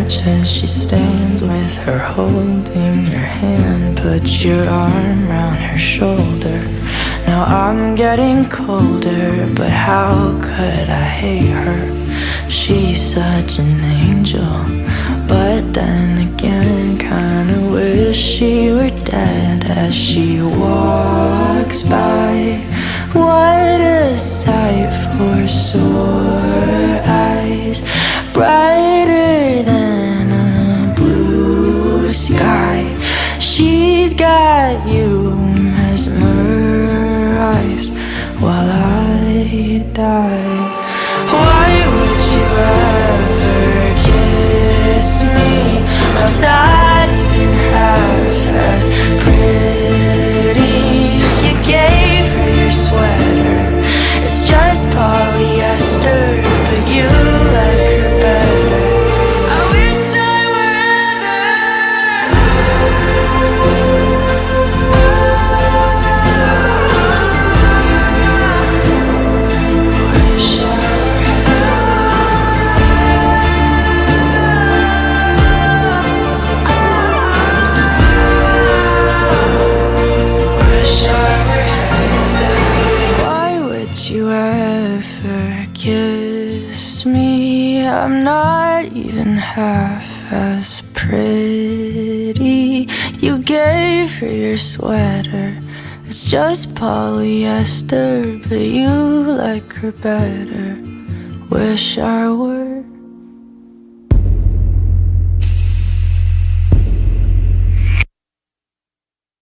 watch as she stands with her holding your hand. Put your arm around her shoulder. Now I'm getting colder, but how could I hate her? She's such an angel, but then again kinda wish she were dead. As she walks by, what a sight for sore eyes, brighter than a blue sky. She's got you mesmerized while I die. Why would you ever kiss me? I'm not even half as pretty. You gave her your sweater, it's just polyester, but you like her better. I wish I were you ever kiss me? I'm not even half as pretty. You gave her your sweater, it's just polyester, but you like her better. Wish I were